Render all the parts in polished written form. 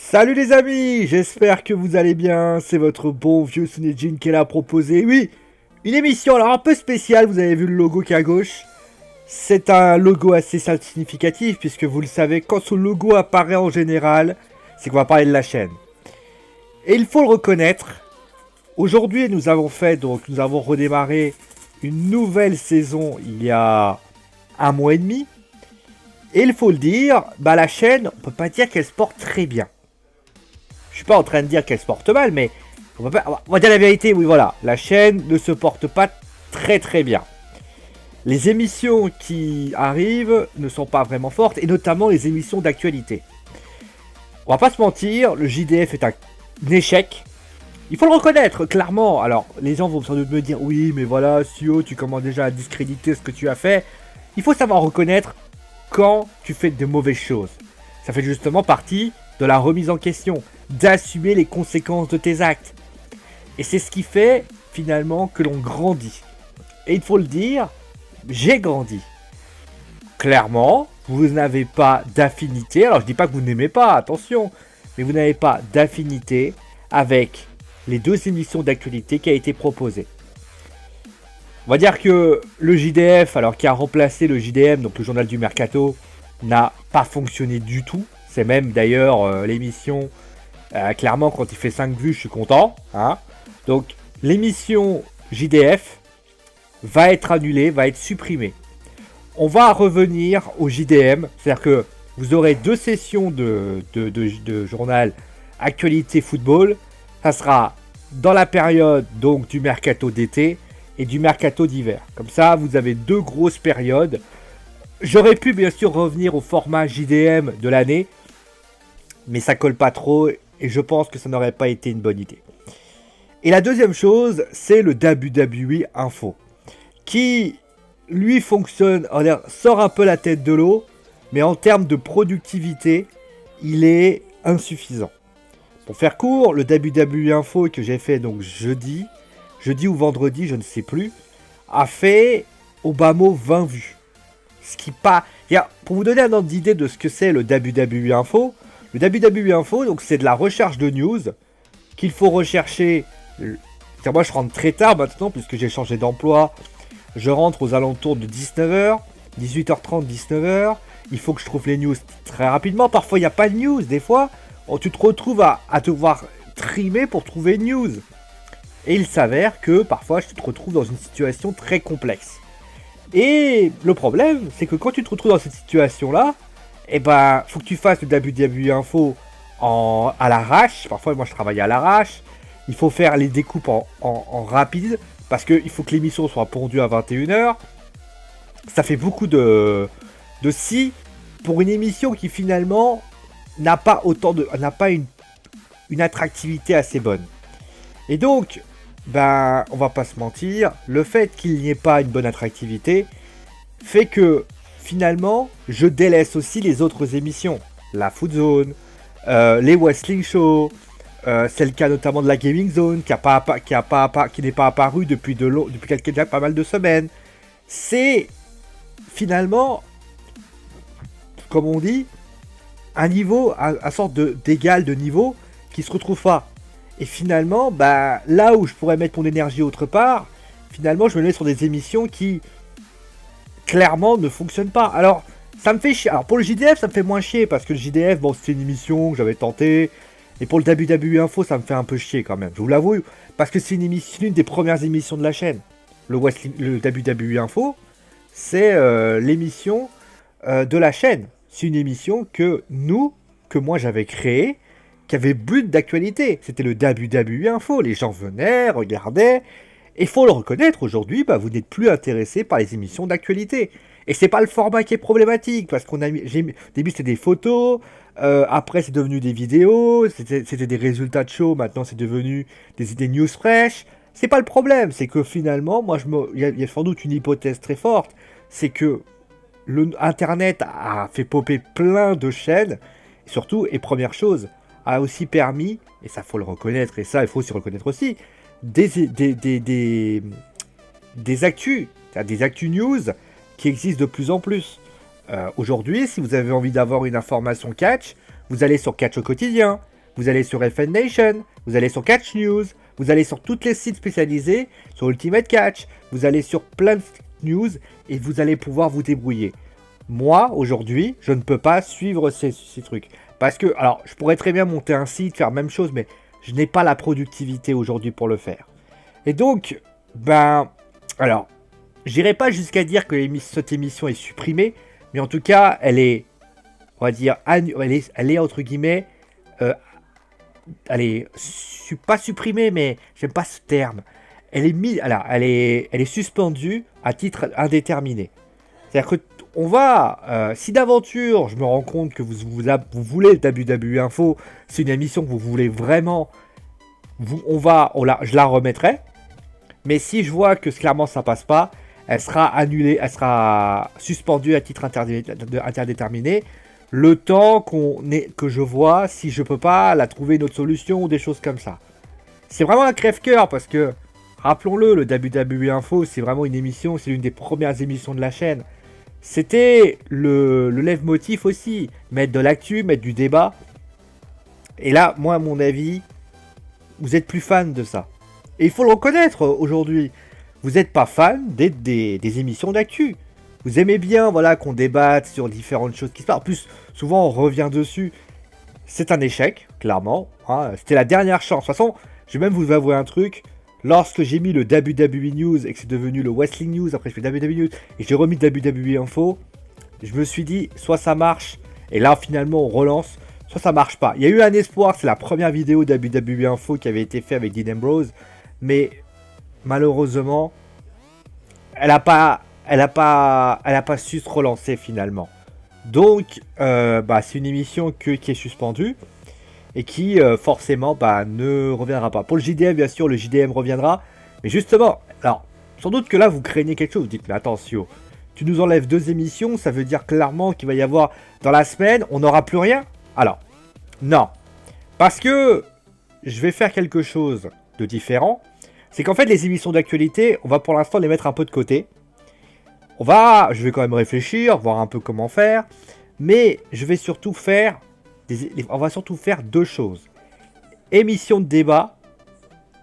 Salut les amis, j'espère que vous allez bien, c'est votre bon vieux Sunejin qui est là à proposer, oui, une émission alors un peu spéciale, vous avez vu le logo qui est à gauche. C'est un logo assez significatif puisque vous le savez, quand ce logo apparaît en général, c'est qu'on va parler de la chaîne. Et il faut le reconnaître, aujourd'hui nous avons redémarré une nouvelle saison il y a un mois et demi. Et il faut le dire, la chaîne, on peut pas dire qu'elle se porte très bien. Je suis pas en train de dire qu'elle se porte mal, mais on va dire la vérité, oui voilà, la chaîne ne se porte pas très très bien. Les émissions qui arrivent ne sont pas vraiment fortes, et notamment les émissions d'actualité. On va pas se mentir, le JDF est un échec. Il faut le reconnaître, clairement. Alors, les gens vont sans doute me dire, oui, mais voilà, Sio, tu commences déjà à discréditer ce que tu as fait. Il faut savoir reconnaître quand tu fais de mauvaises choses. Ça fait justement partie de la remise en question, d'assumer les conséquences de tes actes. Et c'est ce qui fait finalement que l'on grandit. Et il faut le dire, j'ai grandi. Clairement, vous n'avez pas d'affinité, alors je dis pas que vous n'aimez pas, attention, mais vous n'avez pas d'affinité avec les deux émissions d'actualité qui a été proposées. On va dire que le JDF, alors qui a remplacé le JDM, donc le journal du Mercato, n'a pas fonctionné du tout. C'est même d'ailleurs l'émission, clairement quand il fait 5 vues, je suis content. Hein. Donc l'émission JDF va être annulée, va être supprimée. On va revenir au JDM, c'est-à-dire que vous aurez deux sessions de journal actualité football. Ça sera dans la période donc du Mercato d'été et du Mercato d'hiver. Comme ça, vous avez deux grosses périodes. J'aurais pu bien sûr revenir au format JDM de l'année, mais ça colle pas trop et je pense que ça n'aurait pas été une bonne idée. Et la deuxième chose, c'est le WWE Info, qui lui fonctionne, sort un peu la tête de l'eau, mais en termes de productivité, il est insuffisant. Pour faire court, le WWE Info que j'ai fait donc jeudi ou vendredi, je ne sais plus, a fait au bas mot 20 vues. Ce qui pas... Pour vous donner un ordre d'idée de ce que c'est le WWE Info, le WWE Info, donc c'est de la recherche de news qu'il faut rechercher. Moi, je rentre très tard maintenant puisque j'ai changé d'emploi. Je rentre aux alentours de 19h, 18h30, 19h. Il faut que je trouve les news très rapidement. Parfois, il n'y a pas de news. Des fois, tu te retrouves à devoir trimer pour trouver une news. Et il s'avère que parfois, je te retrouve dans une situation très complexe. Et le problème, c'est que quand tu te retrouves dans cette situation-là, faut que tu fasses le WWE Info à l'arrache. Parfois, moi, je travaille à l'arrache. Il faut faire les découpes en rapide, parce qu'il faut que l'émission soit pondue à 21h. Ça fait beaucoup de si pour une émission qui finalement n'a pas une attractivité assez bonne. Et donc, on va pas se mentir, le fait qu'il n'y ait pas une bonne attractivité fait que finalement, je délaisse aussi les autres émissions. La Food Zone, les Wrestling Show, c'est le cas notamment de la Gaming Zone qui n'est pas apparu depuis déjà pas mal de semaines. C'est finalement, comme on dit, un niveau, un sorte d'égal de niveau qui se retrouve pas. Et finalement, là où je pourrais mettre mon énergie autre part, finalement je me mets sur des émissions qui clairement ne fonctionnent pas. Alors ça me fait chier. Alors pour le JDF ça me fait moins chier parce que le JDF, c'est une émission que j'avais tenté. Et pour le WWE Info, ça me fait un peu chier quand même, je vous l'avoue, parce que c'est une des premières émissions de la chaîne. Le WWE Info, c'est l'émission de la chaîne. C'est une émission que moi j'avais créée, qui avait but d'actualité. C'était le WWE Info, les gens venaient, regardaient, et il faut le reconnaître, aujourd'hui, vous n'êtes plus intéressé par les émissions d'actualité. Et c'est pas le format qui est problématique, parce au début c'était des photos, après c'est devenu des vidéos, c'était des résultats de show, maintenant c'est devenu des news fraîches. C'est pas le problème, c'est que finalement, il y a sans doute une hypothèse très forte, c'est que Internet a fait popper plein de chaînes, et surtout, et première chose, a aussi permis, et ça faut le reconnaître, et ça il faut aussi reconnaître aussi, des actus, des actus news qui existent de plus en plus. Aujourd'hui, si vous avez envie d'avoir une information catch, vous allez sur Catch au quotidien. vous allez sur FN Nation, vous allez sur Catch News, vous allez sur tous les sites spécialisés, sur Ultimate Catch, vous allez sur plein de news et vous allez pouvoir vous débrouiller. Moi, aujourd'hui, je ne peux pas suivre ces trucs. Parce que, alors, je pourrais très bien monter un site, faire la même chose, mais je n'ai pas la productivité aujourd'hui pour le faire. Et donc, alors, j'irai pas jusqu'à dire que cette émission est supprimée, mais en tout cas, elle est, on va dire, elle est entre guillemets, elle est pas supprimée, mais j'aime pas ce terme. Elle est mise, elle est suspendue à titre indéterminé. C'est-à-dire que on va, si d'aventure je me rends compte que vous voulez le WWE Info, c'est une émission que vous voulez vraiment, je la remettrai. Mais si je vois que clairement ça passe pas, elle sera annulée, elle sera suspendue à titre interdéterminé. Le temps que je vois si je peux pas la trouver une autre solution ou des choses comme ça. C'est vraiment un crève-cœur parce que, rappelons-le, le WWE Info, c'est vraiment une émission, c'est l'une des premières émissions de la chaîne. C'était le leitmotiv aussi, mettre de l'actu, mettre du débat. Et là, moi, à mon avis, vous êtes plus fan de ça. Et il faut le reconnaître aujourd'hui. Vous n'êtes pas fan des émissions d'actu. Vous aimez bien, voilà, qu'on débatte sur différentes choses qui se passent. En plus, souvent, on revient dessus. C'est un échec, clairement. Hein. C'était la dernière chance. De toute façon, je vais même vous avouer un truc. Lorsque j'ai mis le WWE News et que c'est devenu le Wrestling News, après je fais WWE News et j'ai remis WWE Info, je me suis dit, soit ça marche, et là finalement on relance, soit ça marche pas. Il y a eu un espoir, c'est la première vidéo WWE Info qui avait été faite avec Dean Ambrose, mais malheureusement, elle a pas su se relancer finalement. Donc, c'est une émission qui est suspendue. Et qui forcément ne reviendra pas. Pour le JDM, bien sûr, le JDM reviendra. Mais justement, alors, sans doute que là, vous craignez quelque chose. Vous dites, mais attention, tu nous enlèves 2 émissions, ça veut dire clairement qu'il va y avoir, dans la semaine, on n'aura plus rien. Alors, non. Parce que je vais faire quelque chose de différent. C'est qu'en fait, les émissions d'actualité, on va pour l'instant les mettre un peu de côté. Je vais quand même réfléchir, voir un peu comment faire. Mais je vais surtout faire... on va surtout faire 2 choses. Émission de débat,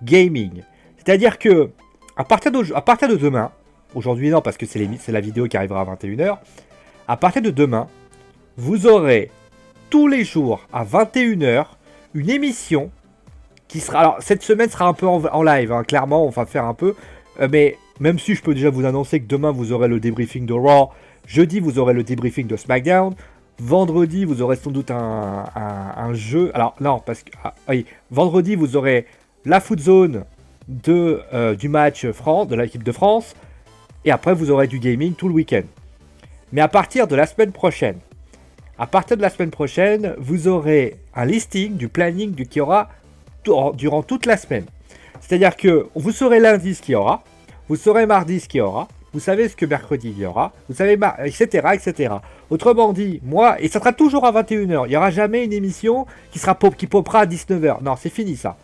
gaming. C'est-à-dire que, à partir de demain, aujourd'hui non, parce que c'est la vidéo qui arrivera à 21h, à partir de demain, vous aurez tous les jours à 21h une émission qui sera... Alors, cette semaine sera un peu en live, hein, clairement, on va faire un peu. Mais même si je peux déjà vous annoncer que demain, vous aurez le débriefing de Raw, jeudi, vous aurez le débriefing de SmackDown, vendredi, vous aurez sans doute un jeu. Alors, non, parce que... oui, vendredi, vous aurez la Foot Zone du match France, de l'équipe de France. Et après, vous aurez du gaming tout le week-end. Mais à partir de la semaine prochaine, vous aurez un listing du planning qui aura durant toute la semaine. C'est-à-dire que vous saurez lundi ce qu'il y aura, vous saurez mardi ce qu'il y aura, vous savez ce que mercredi il y aura, vous savez, etc., etc. Autrement dit, moi, et ça sera toujours à 21h, il n'y aura jamais une émission qui popera à 19h. Non, c'est fini ça.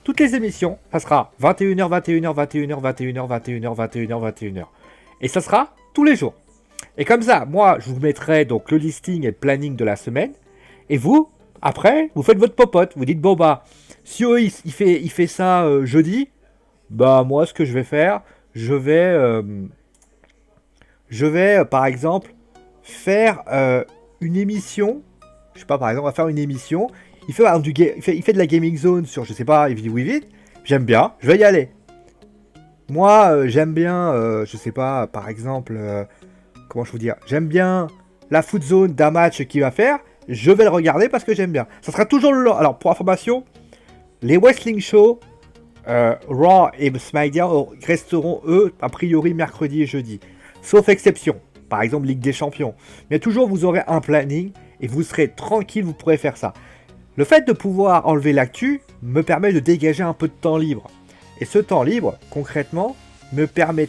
Toutes les émissions, ça sera 21h, 21h, 21h, 21h, 21h, 21h, 21h. Et ça sera tous les jours. Et comme ça, moi, je vous mettrai donc le listing et le planning de la semaine. Et vous, après, vous faites votre popote. Vous dites, bon si il fait ça jeudi, moi, ce que je vais faire, je vais par exemple faire une émission. Je sais pas, par exemple, on va faire une émission. Il fait de la gaming zone sur, je sais pas, Evil With It. J'aime bien, je vais y aller. Moi, j'aime bien, je sais pas, par exemple, comment je vous dire, j'aime bien la foot zone d'un match qu'il va faire. Je vais le regarder parce que j'aime bien. Ça sera toujours le... Alors, pour information, les wrestling shows, Raw et SmackDown resteront, eux, a priori, mercredi et jeudi. Sauf exception. Par exemple, Ligue des Champions. Mais toujours, vous aurez un planning et vous serez tranquille, vous pourrez faire ça. Le fait de pouvoir enlever l'actu me permet de dégager un peu de temps libre. Et ce temps libre, concrètement, me permet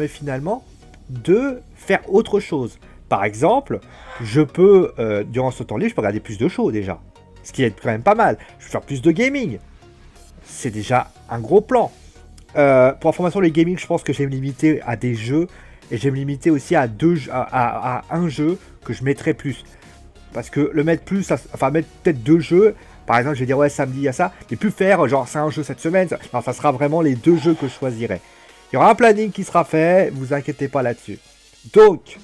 finalement de faire autre chose. Par exemple, je peux, durant ce temps libre, je peux regarder plus de shows déjà. Ce qui est quand même pas mal. Je peux faire plus de gaming. C'est déjà un gros plan. Pour information, les gaming, je pense que je vais me limiter à des jeux. Et je vais me limiter aussi à un jeu que je mettrai plus. Parce que le mettre plus, mettre peut-être 2 jeux, Par exemple, je vais dire ouais samedi il y a ça, mais plus faire genre c'est un jeu cette semaine. Non, ça sera vraiment les 2 jeux que je choisirai. Il y aura un planning qui sera fait, vous inquiétez pas là-dessus. Donc,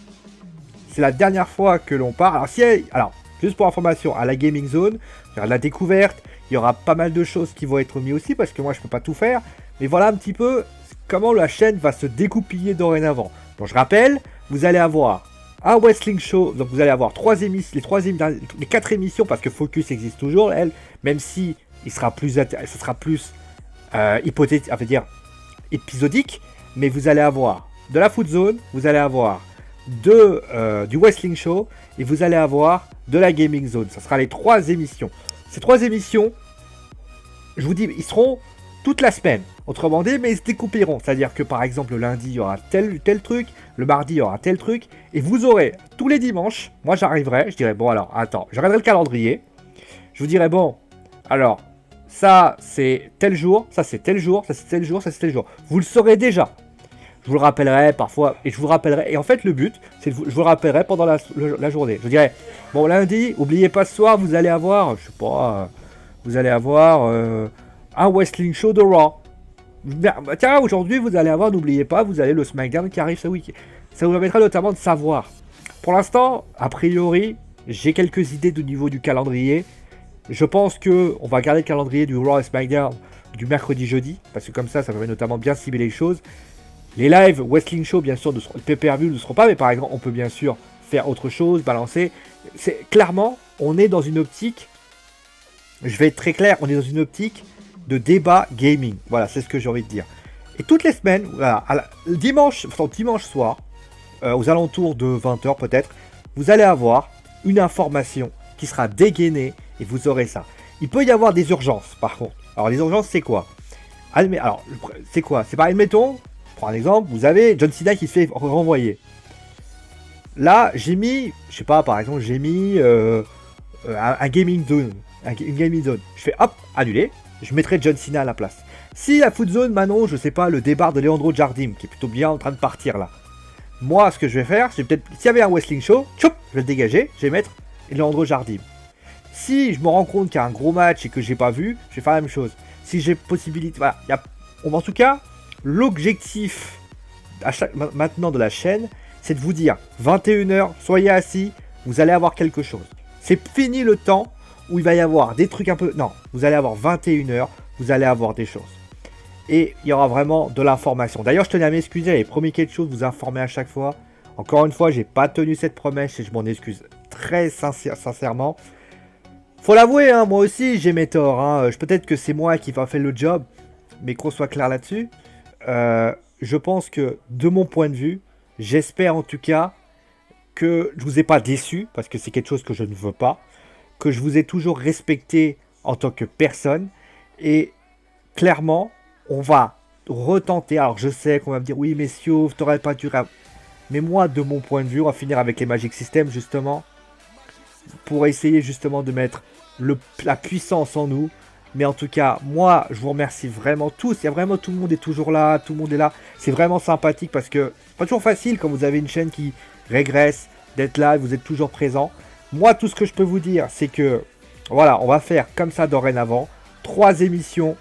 c'est la dernière fois que l'on part. Alors, juste pour information, à la Gaming Zone, il y aura de la découverte, il y aura pas mal de choses qui vont être mises aussi, parce que moi je peux pas tout faire. Mais voilà un petit peu comment la chaîne va se découpiller dorénavant. Donc je rappelle, vous allez avoir un Wrestling Show, donc vous allez avoir les 4 émissions, parce que Focus existe toujours, elle, même si ce sera plus hypothétique, à dire épisodique, mais vous allez avoir de la Foot Zone, vous allez avoir du Wrestling Show, et vous allez avoir de la Gaming Zone. Ça sera les 3 émissions. Ces 3 émissions, je vous dis, ils seront toute la semaine. Autrement dit, mais ils se découperont. C'est-à-dire que par exemple, le lundi, il y aura tel truc, le mardi, il y aura tel truc, et vous aurez tous les dimanches, moi j'arriverai, je dirais, bon alors, attends, je regarderai le calendrier, je vous dirai, bon, alors, ça c'est tel jour, ça c'est tel jour, ça c'est tel jour, ça c'est tel jour. Vous le saurez déjà. Je vous le rappellerai parfois, et je vous rappellerai, et en fait le but, c'est que je vous le rappellerai pendant la journée. Je vous dirai, bon lundi, oubliez pas ce soir, vous allez avoir, je sais pas, vous allez avoir un Wrestling Show de Raw. Tiens, aujourd'hui vous allez avoir, n'oubliez pas, vous allez le SmackDown qui arrive ce week-end. Ça vous permettra notamment de savoir. Pour l'instant, a priori, j'ai quelques idées du niveau du calendrier. Je pense que on va garder le calendrier du Raw et SmackDown du mercredi-jeudi, parce que comme ça permet notamment bien cibler les choses. Les lives Wrestling Show, bien sûr, le pay-per-view ne seront pas, mais par exemple, on peut bien sûr faire autre chose, balancer. Clairement, on est dans une optique, je vais être très clair, on est dans une optique de débat gaming. Voilà, c'est ce que j'ai envie de dire. Et toutes les semaines, voilà, dimanche soir, aux alentours de 20h peut-être, vous allez avoir une information qui sera dégainée et vous aurez ça. Il peut y avoir des urgences, par contre. Alors, les urgences, c'est quoi? Alors, c'est quoi? C'est par admettons, pour un exemple, vous avez John Cena qui se fait renvoyer. Là, j'ai mis, je sais pas, par exemple, j'ai mis un gaming zone, une gaming zone. Je fais hop, annuler. Je mettrai John Cena à la place. Si la Foot Zone m'annonce, je sais pas, le départ de Leandro Jardim, qui est plutôt bien en train de partir là. Moi, ce que je vais faire, c'est peut-être, s'il y avait un Wrestling Show, tchoup, je vais le dégager, je vais mettre Leandro Jardim. Si je me rends compte qu'il y a un gros match et que j'ai pas vu, je vais faire la même chose. Si j'ai possibilité, voilà, en tout cas, l'objectif maintenant de la chaîne, c'est de vous dire 21h, soyez assis, vous allez avoir quelque chose. C'est fini le temps où il va y avoir des trucs un peu... Non, vous allez avoir 21h, vous allez avoir des choses. Et il y aura vraiment de l'information. D'ailleurs, je tenais à m'excuser, j'avais promis quelque chose, vous informer à chaque fois. Encore une fois, j'ai pas tenu cette promesse et je m'en excuse très sincèrement. Faut l'avouer, hein, moi aussi j'ai mes torts. Hein. Peut-être que c'est moi qui va faire le job, mais qu'on soit clair là-dessus. Je pense que, de mon point de vue, j'espère en tout cas que je vous ai pas déçu, parce que c'est quelque chose que je ne veux pas, que je vous ai toujours respecté en tant que personne, et clairement, on va retenter. Alors je sais qu'on va me dire, oui messieurs, t'aurais pas dû... Mais moi, de mon point de vue, on va finir avec les Magic Systems, justement, pour essayer justement de mettre la puissance en nous. Mais en tout cas, moi, je vous remercie vraiment tous. Il y a vraiment, tout le monde est toujours là, tout le monde est là. C'est vraiment sympathique parce que c'est pas toujours facile quand vous avez une chaîne qui régresse, d'être là, vous êtes toujours présent. Moi, tout ce que je peux vous dire, c'est que, voilà, on va faire comme ça dorénavant. 3 émissions,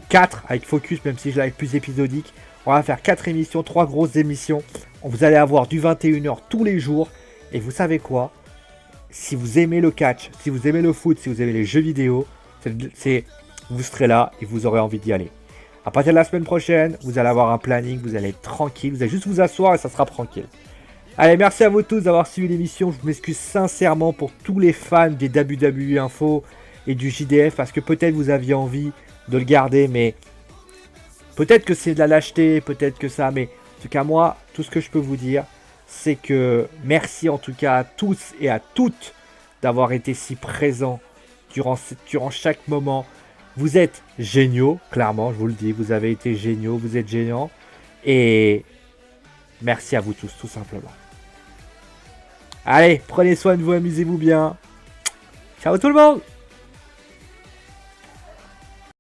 4 avec Focus, même si je l'avais plus épisodique. On va faire 4 émissions, 3 grosses émissions. Vous allez avoir du 21h tous les jours. Et vous savez quoi? Si vous aimez le catch, si vous aimez le foot, si vous aimez les jeux vidéo, vous serez là et vous aurez envie d'y aller. À partir de la semaine prochaine, vous allez avoir un planning, vous allez être tranquille, vous allez juste vous asseoir et ça sera tranquille. Allez, merci à vous tous d'avoir suivi l'émission. Je m'excuse sincèrement pour tous les fans des WWE Info et du JDF parce que peut-être vous aviez envie de le garder, mais peut-être que c'est de la lâcheté, peut-être que ça, mais en tout cas moi, tout ce que je peux vous dire, c'est que merci en tout cas à tous et à toutes d'avoir été si présents durant chaque moment. Vous êtes géniaux, clairement, je vous le dis, vous avez été géniaux, vous êtes géniaux. Et merci à vous tous, tout simplement. Allez, prenez soin de vous, amusez-vous bien. Ciao tout le monde!